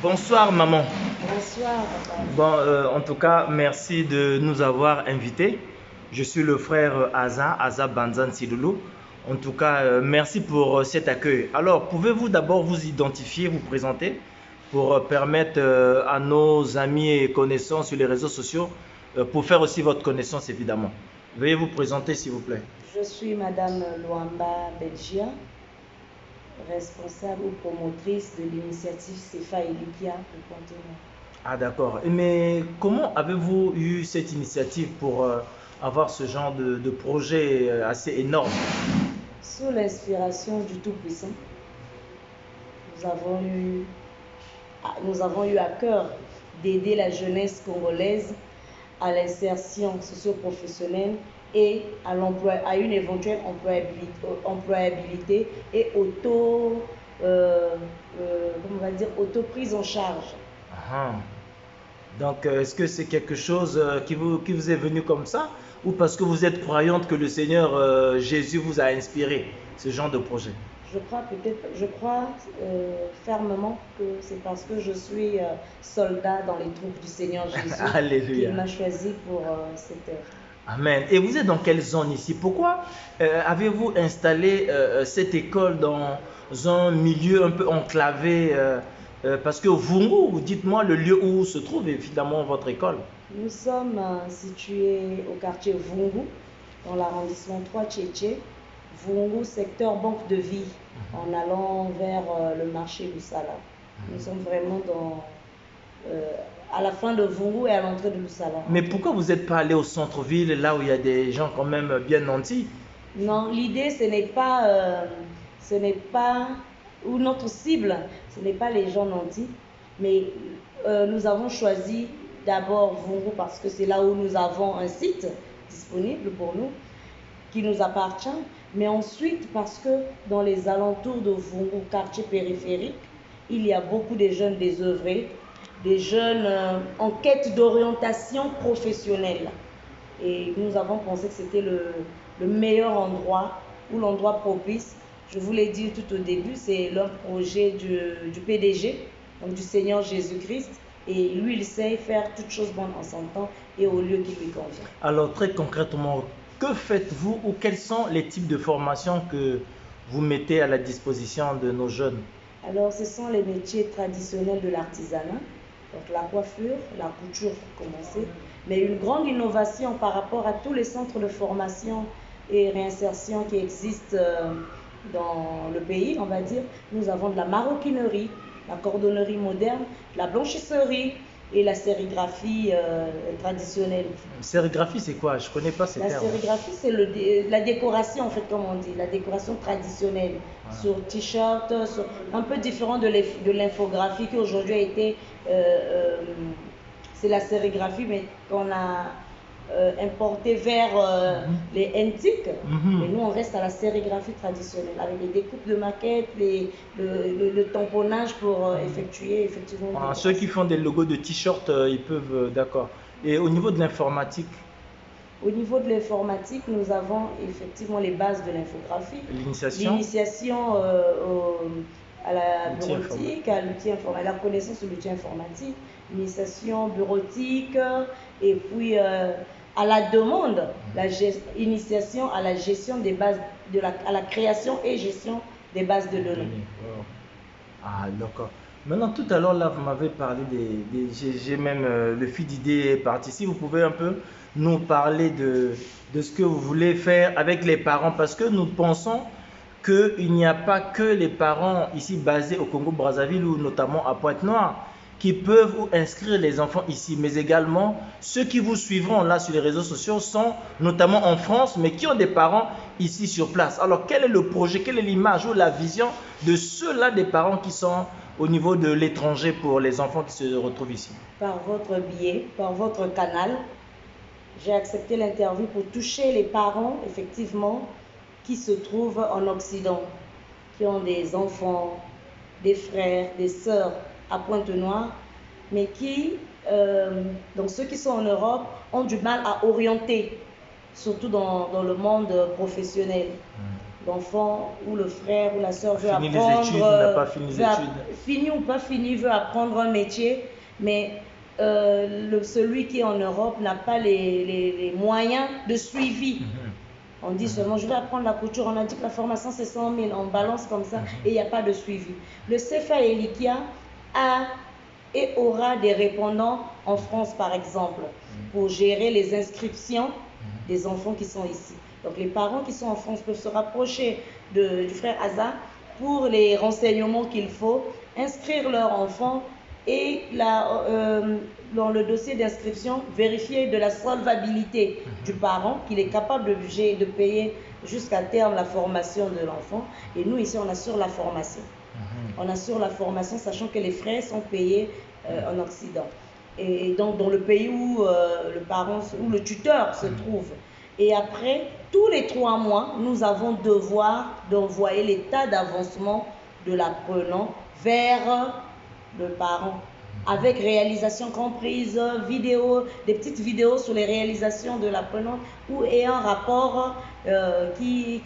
Bonsoir maman. Bonsoir, papa. Bon, en tout cas, merci de nous avoir invités. Je suis le frère Aza Banzan Sidoulou. En tout cas, merci pour cet accueil. Alors, pouvez-vous d'abord vous identifier, vous présenter pour permettre à nos amis et connaissances sur les réseaux sociaux, pour faire aussi votre connaissance évidemment. Veuillez vous présenter s'il vous plaît. Je suis Madame Luamba Belgia, responsable ou promotrice de l'initiative CEFA Elikia de Pointe-Noire. Ah d'accord. Mais comment avez-vous eu cette initiative pour avoir ce genre de projet assez énorme? Sous l'inspiration du Tout-Puissant, nous avons eu à cœur d'aider la jeunesse congolaise à l'insertion socio-professionnelle et à l'emploi, à une éventuelle employabilité et auto-prise en charge. Ah. Donc, est-ce que c'est quelque chose qui vous est venu comme ça ou parce que vous êtes croyante que le Seigneur Jésus vous a inspiré ce genre de projet? Je crois fermement que c'est parce que je suis soldat dans les troupes du Seigneur Jésus Alléluia. qu'il m'a choisi pour cette œuvre. Amen. Et vous êtes dans quelle zone ici? Pourquoi avez-vous installé cette école dans un milieu un peu enclavé parce que vous, dites-moi le lieu où se trouve évidemment votre école. Nous sommes situés au quartier Vungu, dans l'arrondissement 3 Tchétché, Vungu, secteur Banque de Vie, en allant vers le marché Lusala. Nous sommes vraiment à la fin de Vungu et à l'entrée de Lusala. Mais pourquoi vous n'êtes pas allé au centre-ville, là où il y a des gens quand même bien nantis? Non, l'idée ce n'est pas, ou notre cible, ce n'est pas les gens nantis, mais nous avons choisi d'abord Vungu parce que c'est là où nous avons un site disponible pour nous, qui nous appartient, mais ensuite parce que dans les alentours de Vungu, quartier périphérique, il y a beaucoup de jeunes désœuvrés, des jeunes en quête d'orientation professionnelle. Et nous avons pensé que c'était le meilleur endroit ou l'endroit propice. Je vous l'ai dit tout au début, c'est le projet du PDG, donc du Seigneur Jésus-Christ. Et lui, il sait faire toutes choses bonnes en son temps et au lieu qui lui convient. Alors très concrètement, que faites-vous ou quels sont les types de formations que vous mettez à la disposition de nos jeunes? Alors ce sont les métiers traditionnels de l'artisanat, donc la coiffure, la couture pour commencer, mais une grande innovation par rapport à tous les centres de formation et réinsertion qui existent dans le pays, on va dire. Nous avons de la maroquinerie, la cordonnerie moderne, la blanchisserie et la sérigraphie traditionnelle. Sérigraphie, c'est quoi? Je ne connais pas ces termes. La sérigraphie, c'est la décoration, en fait, comme on dit, la décoration traditionnelle sur t-shirt, un peu différent de l'infographie qui aujourd'hui a été, c'est la sérigraphie, mais qu'on a importé vers les antiques. Mais nous, on reste à la sérigraphie traditionnelle, avec les découpes de maquettes, le tamponnage pour effectuer effectivement. Ceux qui font des logos de t-shirt, ils peuvent, d'accord. Et au niveau de l'informatique? Au niveau de l'informatique, nous avons effectivement les bases de l'infographie. L'initiation à la bureautique, à l'outil informatique, la connaissance de l'outil informatique, l'initiation bureautique, et puis à la demande, l'initiation à la gestion des bases, à la création et gestion des bases de données. Ah, d'accord. Maintenant, tout à l'heure, là, vous m'avez parlé j'ai même le fil d'idée est parti. Si vous pouvez un peu nous parler de ce que vous voulez faire avec les parents, parce que nous pensons qu'il n'y a pas que les parents ici basés au Congo-Brazzaville ou notamment à Pointe-Noire qui peuvent inscrire les enfants ici, mais également ceux qui vous suivront là sur les réseaux sociaux sont notamment en France, mais qui ont des parents ici sur place. Alors, quel est le projet, quelle est l'image ou la vision de ceux-là des parents qui sont au niveau de l'étranger pour les enfants qui se retrouvent ici? Par votre biais, par votre canal, j'ai accepté l'interview pour toucher les parents, effectivement, qui se trouvent en Occident, qui ont des enfants, des frères, des sœurs à Pointe-Noire, mais qui, donc ceux qui sont en Europe, ont du mal à orienter, surtout dans le monde professionnel. l'enfant ou le frère ou la sœur veut Fini les apprendre, études, n'a pas fini les veut études. fini ou pas fini, veut apprendre un métier, mais celui qui est en Europe n'a pas les moyens de suivi. On dit seulement, je vais apprendre la couture, on a dit que la formation c'est 100 000, on balance comme ça et il n'y a pas de suivi. Le CFA Elikia a et aura des répondants en France par exemple, pour gérer les inscriptions des enfants qui sont ici. Donc les parents qui sont en France peuvent se rapprocher du frère Aza pour les renseignements qu'il faut, inscrire leur enfant et dans le dossier d'inscription, vérifier de la solvabilité du parent, qu'il est capable de payer jusqu'à terme la formation de l'enfant. Et nous, ici, on assure la formation. On assure la formation, sachant que les frais sont payés en Occident. Et donc, dans le pays où le parent ou le tuteur se trouve. Et après, tous les 3 mois, nous avons devoir d'envoyer l'état d'avancement de l'apprenant vers le parent, avec réalisation comprise, vidéo, des petites vidéos sur les réalisations de l'apprenant ou et un rapport qui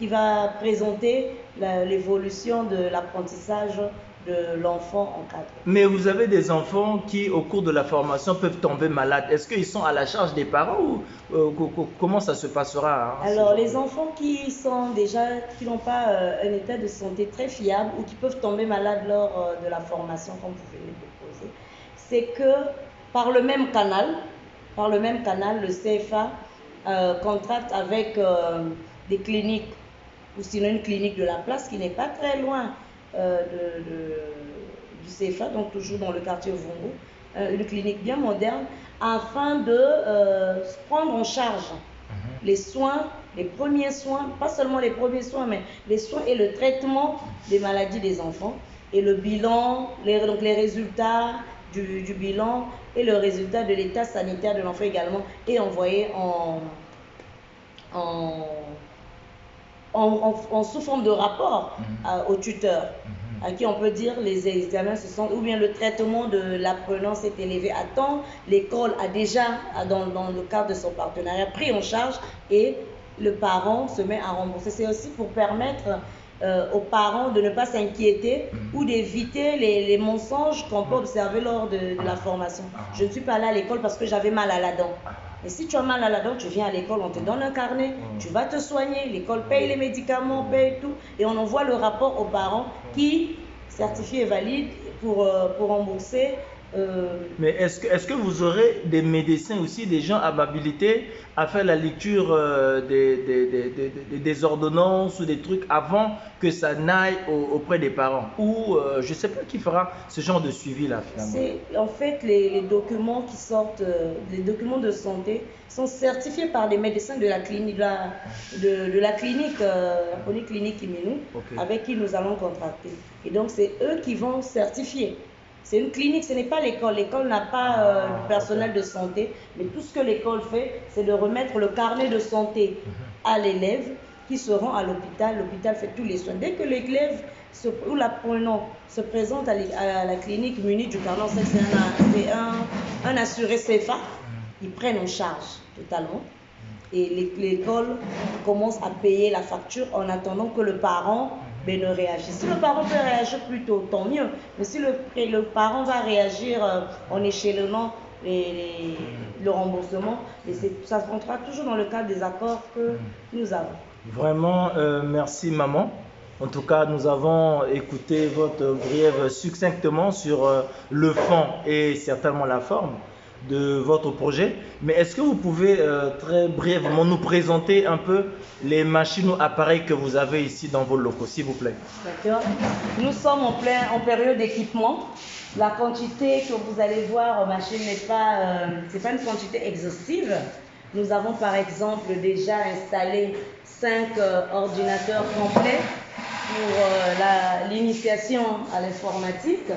va présenter l'évolution de l'apprentissage de l'enfant encadré. Mais vous avez des enfants qui, au cours de la formation, peuvent tomber malades. Est-ce qu'ils sont à la charge des parents ou comment ça se passera, hein, Alors, les enfants qui n'ont pas un état de santé très fiable ou qui peuvent tomber malades lors de la formation, comme vous venez de poser, c'est que par le même canal, le CFA contracte avec des cliniques ou sinon une clinique de la place qui n'est pas très loin du CFA, donc toujours dans le quartier Vungu, une clinique bien moderne, afin de prendre en charge les soins, les premiers soins, pas seulement les premiers soins, mais les soins et le traitement des maladies des enfants, et le bilan, donc les résultats du bilan et le résultat de l'état sanitaire de l'enfant également est envoyé sous forme de rapport au tuteur, à qui on peut dire les examens se sont, ou bien le traitement de l'apprenant s'est élevé à temps, l'école a déjà, dans le cadre de son partenariat, pris en charge et le parent se met à rembourser. C'est aussi pour permettre aux parents de ne pas s'inquiéter ou d'éviter les mensonges qu'on peut observer lors de la formation. Je ne suis pas allée à l'école parce que j'avais mal à la dent. Et si tu as mal à la dent, tu viens à l'école, on te donne un carnet, tu vas te soigner, l'école paye les médicaments, paye tout, et on envoie le rapport aux parents qui, certifié et valide, pour rembourser. Mais est-ce que vous aurez des médecins aussi, des gens habilités à faire la lecture des ordonnances ou des trucs avant que ça n'aille auprès des parents? Ou je ne sais pas qui fera ce genre de suivi-là finalement. En fait, les documents qui sortent, les documents de santé sont certifiés par des médecins de la clinique, de la clinique, la polyclinique Imenu, avec qui nous allons contracter. Et donc, c'est eux qui vont certifier. C'est une clinique, ce n'est pas l'école. L'école n'a pas de personnel de santé, mais tout ce que l'école fait, c'est de remettre le carnet de santé à l'élève qui se rend à l'hôpital. L'hôpital fait tous les soins. Dès que l'élève ou l'apprenant se présente à la clinique munie du carnet, c'est un assuré CFA, ils prennent en charge totalement. Et l'école commence à payer la facture en attendant que le parent ne réagisse. Si le parent peut réagir plus tôt, tant mieux. Mais si le parent va réagir en échelonnant le remboursement, ça se rentrera toujours dans le cadre des accords que nous avons. Vraiment, merci maman. En tout cas, nous avons écouté votre brève succinctement sur le fond et certainement la forme de votre projet. Mais est-ce que vous pouvez très brièvement nous présenter un peu les machines ou appareils que vous avez ici dans vos locaux, s'il vous plaît? D'accord. Nous sommes en période d'équipement. La quantité que vous allez voir en machine n'est pas, c'est pas une quantité exhaustive. Nous avons par exemple déjà installé 5 ordinateurs complets pour l'initiation à l'informatique,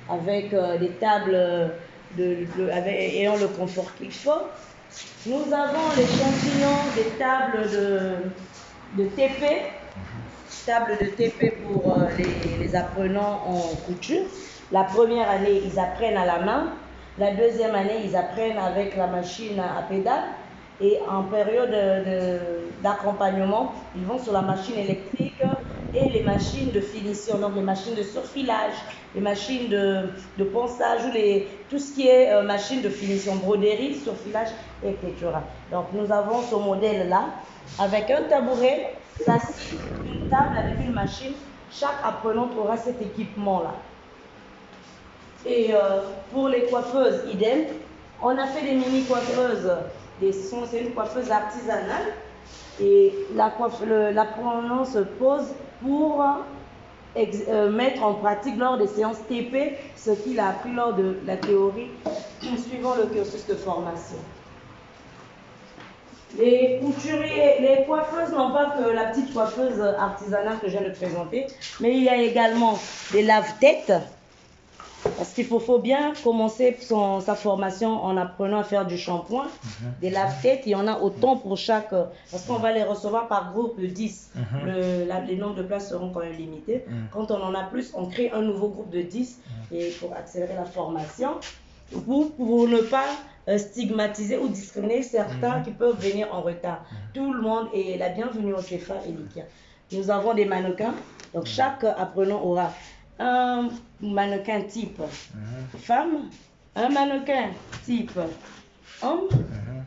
avec des tables ayant le confort qu'il faut. Nous avons l'échantillon des tables de TP pour les apprenants en couture. La première année, ils apprennent à la main. La deuxième année, ils apprennent avec la machine à pédale. Et en période d'accompagnement, ils vont sur la machine électrique et les machines de finition, donc les machines de surfilage, les machines de ponçage, ou tout ce qui est machine de finition, broderie, surfilage, etc. Donc nous avons ce modèle-là avec un tabouret, s'assied, une table avec une machine. Chaque apprenant aura cet équipement-là. Et pour les coiffeuses, idem. On a fait des mini coiffeuses. C'est une coiffeuse artisanale. Et l'apprenant se pose pour mettre en pratique lors des séances TP ce qu'il a appris lors de la théorie suivant le cursus de formation. Les couturiers, les coiffeuses n'ont pas que la petite coiffeuse artisanale que je viens de présenter, mais il y a également des lave-têtes, parce qu'il faut bien commencer sa formation en apprenant à faire du shampoing. Des lave-têtes, il y en a autant pour chaque, parce qu'on va les recevoir par groupe de 10. Les nombres de places seront quand même limités. Quand on en a plus, on crée un nouveau groupe de 10 et pour accélérer la formation, pour ne pas stigmatiser ou discriminer certains qui peuvent venir en retard. Tout le monde est la bienvenue au CFA Elikia. Nous avons des mannequins, donc chaque apprenant aura un mannequin type femme, un mannequin type homme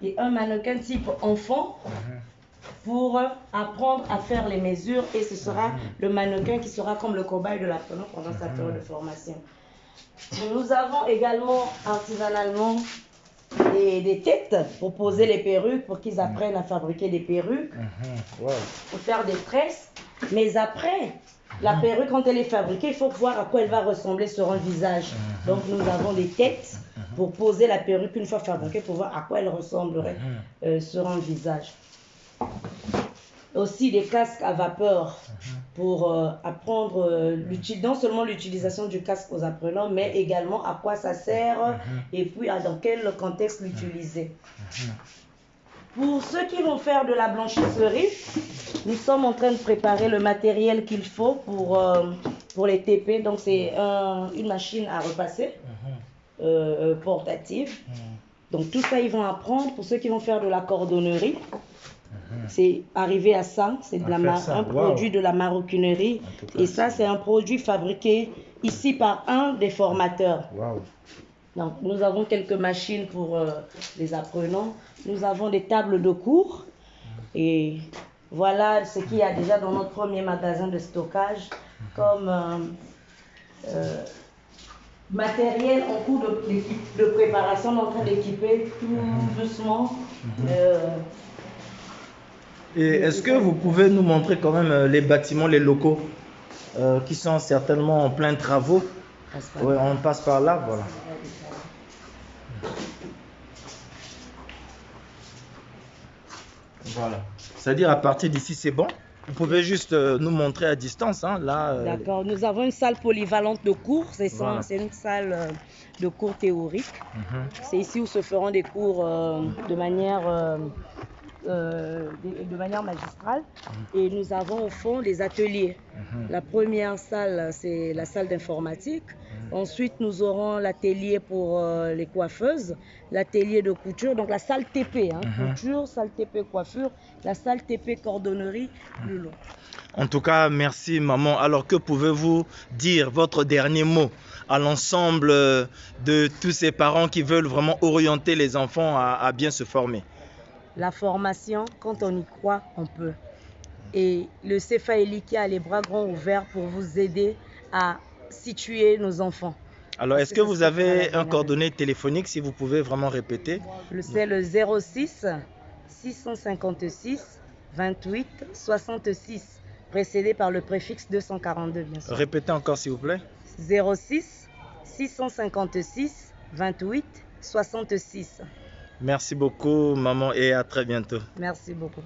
et un mannequin type enfant pour apprendre à faire les mesures, et ce sera le mannequin qui sera comme le cobaye de l'apprenant pendant sa période de formation. Nous avons également artisanalement des têtes pour poser les perruques, pour qu'ils apprennent à fabriquer des perruques, pour faire des tresses. Mais après, la perruque, quand elle est fabriquée, il faut voir à quoi elle va ressembler sur un visage. Donc nous avons des têtes pour poser la perruque une fois fabriquée, pour voir à quoi elle ressemblerait sur un visage. Aussi des casques à vapeur pour apprendre non seulement l'utilisation du casque aux apprenants, mais également à quoi ça sert et puis dans quel contexte l'utiliser. Pour ceux qui vont faire de la blanchisserie, nous sommes en train de préparer le matériel qu'il faut pour les TP. Donc c'est une machine à repasser portative. Donc tout ça, ils vont apprendre. Pour ceux qui vont faire de la cordonnerie, c'est arrivé à ça. C'est un produit de la maroquinerie. Et ça, c'est un produit fabriqué ici par un des formateurs. Donc nous avons quelques machines pour les apprenants. Nous avons des tables de cours. Et voilà ce qu'il y a déjà dans notre premier magasin de stockage comme matériel en cours de préparation. On est en train d'équiper tout doucement. Et est-ce que vous pouvez nous montrer quand même les bâtiments, les locaux qui sont certainement en plein travaux? Oui, on passe par là, voilà. Voilà. C'est-à-dire à partir d'ici, c'est bon? Vous pouvez juste nous montrer à distance, hein, là. D'accord. Nous avons une salle polyvalente de cours. C'est une salle de cours théorique. C'est ici où se feront des cours de manière magistrale. Et nous avons au fond des ateliers. La première salle, c'est la salle d'informatique. Ensuite, nous aurons l'atelier pour les coiffeuses, l'atelier de couture, donc la salle TP, couture, salle TP coiffure, la salle TP cordonnerie, le long. En tout cas, merci maman. Alors que pouvez-vous dire votre dernier mot à l'ensemble de tous ces parents qui veulent vraiment orienter les enfants à bien se former? La formation, quand on y croit, on peut. Et le CFA Elikia a les bras grands ouverts pour vous aider à situer nos enfants. Alors, est-ce que vous avez un coordonné téléphonique, si vous pouvez vraiment répéter? C'est le 06 656 28 66, précédé par le préfixe 242, bien sûr. Répétez encore, s'il vous plaît. 06 656 28 66. Merci beaucoup, maman, et à très bientôt. Merci beaucoup.